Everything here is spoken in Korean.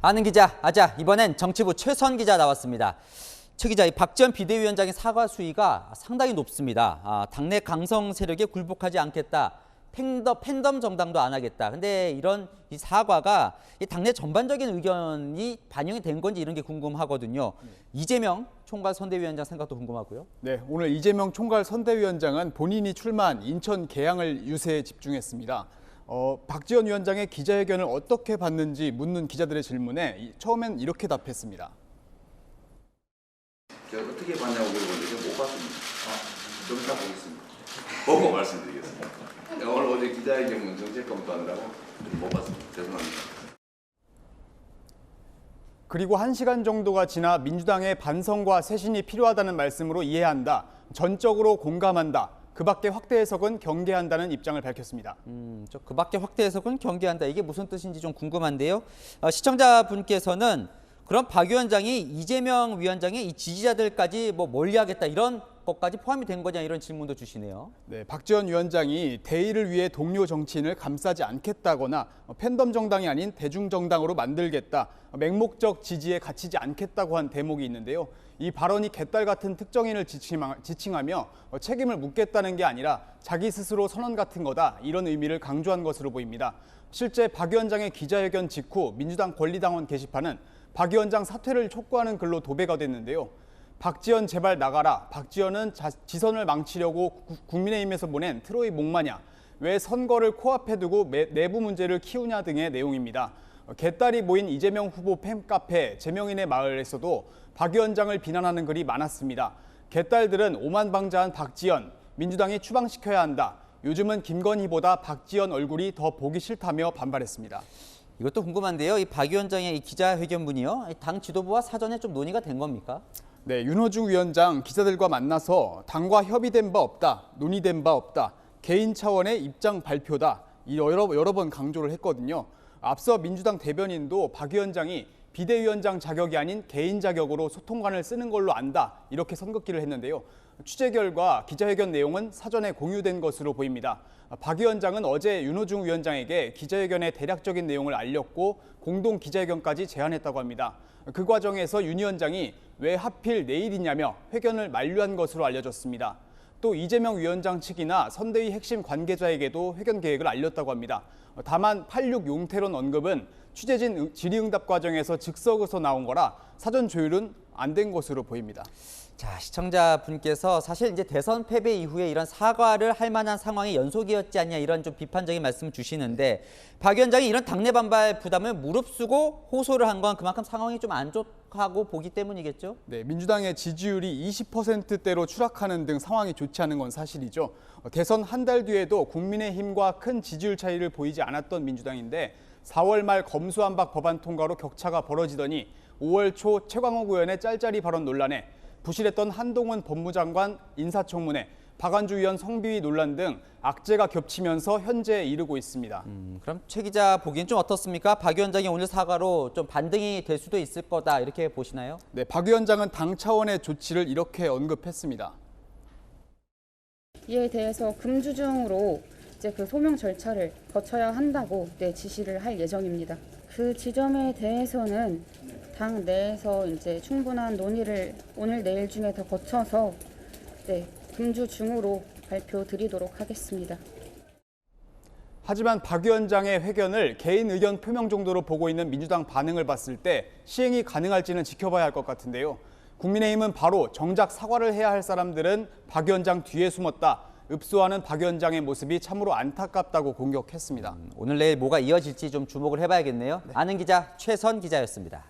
아는 기자, 이번엔 정치부 최선 기자 나왔습니다. 최 기자, 이 박지원 비대위원장의 사과 수위가 상당히 높습니다. 당내 강성 세력에 굴복하지 않겠다. 팬덤 정당도 안 하겠다. 근데 이런 이 사과가 이 당내 전반적인 의견이 반영이 된 건지 이런 게 궁금하거든요. 이재명 총괄 선대위원장 생각도 궁금하고요. 네, 오늘 이재명 총괄 선대위원장은 본인이 출마한 인천 계양을 유세에 집중했습니다. 박지원 위원장의 기자회견을 어떻게 봤는지 묻는 기자들의 질문에 처음엔 이렇게 답했습니다. 제가 어떻게 봤냐고 물어보는데 제가 못 봤습니다. 좀 이따 보겠습니다. 보고 말씀드리겠습니다. 오늘 어제 기자회견 정책검토 하느라고 못 봤습니다. 죄송합니다. 그리고 1시간 정도가 지나 민주당의 반성과 쇄신이 필요하다는 말씀으로 이해한다. 전적으로 공감한다. 그 밖에 확대 해석은 경계한다는 입장을 밝혔습니다. 그 밖에 확대 해석은 경계한다. 이게 무슨 뜻인지 좀 궁금한데요. 시청자분께서는 그럼 박 위원장이 이재명 위원장의 이 지지자들까지 멀리하겠다 이런 것까지 포함이 된 거냐 이런 질문도 주시네요. 네, 박지원 위원장이 대의를 위해 동료 정치인을 감싸지 않겠다거나 팬덤 정당이 아닌 대중정당으로 만들겠다, 맹목적 지지에 갇히지 않겠다고 한 대목이 있는데요. 이 발언이 개딸 같은 특정인을 지칭하며 책임을 묻겠다는 게 아니라 자기 스스로 선언 같은 거다, 이런 의미를 강조한 것으로 보입니다. 실제 박 위원장의 기자회견 직후 민주당 권리당원 게시판은 박 위원장 사퇴를 촉구하는 글로 도배가 됐는데요. 박지원 제발 나가라. 박지원은 지선을 망치려고 국민의힘에서 보낸 트로이 목마냐. 왜 선거를 코앞에 두고 내부 문제를 키우냐 등의 내용입니다. 개딸이 모인 이재명 후보 팬카페 제명인의 마을에서도 박 위원장을 비난하는 글이 많았습니다. 개딸들은 오만방자한 박지원, 민주당이 추방시켜야 한다. 요즘은 김건희보다 박지원 얼굴이 더 보기 싫다며 반발했습니다. 이것도 궁금한데요. 이 박 위원장의 이 기자회견문이요. 당 지도부와 사전에 좀 논의가 된 겁니까? 네, 윤호중 위원장 기자들과 만나서 당과 협의된 바 없다, 논의된 바 없다, 개인 차원의 입장 발표다, 여러 번 강조를 했거든요. 앞서 민주당 대변인도 박 위원장이 비대위원장 자격이 아닌 개인 자격으로 소통관을 쓰는 걸로 안다, 이렇게 선긋기를 했는데요. 취재 결과 기자회견 내용은 사전에 공유된 것으로 보입니다. 박 위원장은 어제 윤호중 위원장에게 기자회견의 대략적인 내용을 알렸고 공동 기자회견까지 제안했다고 합니다. 그 과정에서 윤 위원장이 왜 하필 내일이냐며 회견을 만류한 것으로 알려졌습니다. 또 이재명 위원장 측이나 선대위 핵심 관계자에게도 회견 계획을 알렸다고 합니다. 다만 86 용태론 언급은 취재진 질의응답 과정에서 즉석에서 나온 거라 사전 조율은 안 된 것으로 보입니다. 자, 시청자분께서 사실 이제 대선 패배 이후에 이런 사과를 할 만한 상황의 연속이었지 않냐 이런 좀 비판적인 말씀을 주시는데 박 위원장이 이런 당내 반발 부담을 무릅쓰고 호소를 한 건 그만큼 상황이 좀 안 좋다고 보기 때문이겠죠? 네, 민주당의 지지율이 20%대로 추락하는 등 상황이 좋지 않은 건 사실이죠. 대선 한 달 뒤에도 국민의힘과 큰 지지율 차이를 보이지 않았던 민주당인데 4월 말 검수완박 법안 통과로 격차가 벌어지더니 5월 초 최광욱 의원의 짤짤이 발언 논란에 부실했던 한동훈 법무장관 인사청문회, 박완주 의원 성비위 논란 등 악재가 겹치면서 현재에 이르고 있습니다. 그럼 최 기자 보기엔 좀 어떻습니까? 박 위원장이 오늘 사과로 좀 반등이 될 수도 있을 거다 이렇게 보시나요? 네, 박 위원장은 당 차원의 조치를 이렇게 언급했습니다. 이에 대해서 금주중으로 이제 그 소명 절차를 거쳐야 한다고 지시를 할 예정입니다. 그 지점에 대해서는 당 내에서 이제 충분한 논의를 오늘 내일 중에 더 거쳐서 금주 중으로 발표드리도록 하겠습니다. 하지만 박 위원장의 회견을 개인 의견 표명 정도로 보고 있는 민주당 반응을 봤을 때 시행이 가능할지는 지켜봐야 할 것 같은데요. 국민의힘은 바로 정작 사과를 해야 할 사람들은 박 위원장 뒤에 숨었다, 읍소하는 박 위원장의 모습이 참으로 안타깝다고 공격했습니다. 오늘 내일 뭐가 이어질지 좀 주목을 해봐야겠네요. 아는 기자 최선 기자였습니다.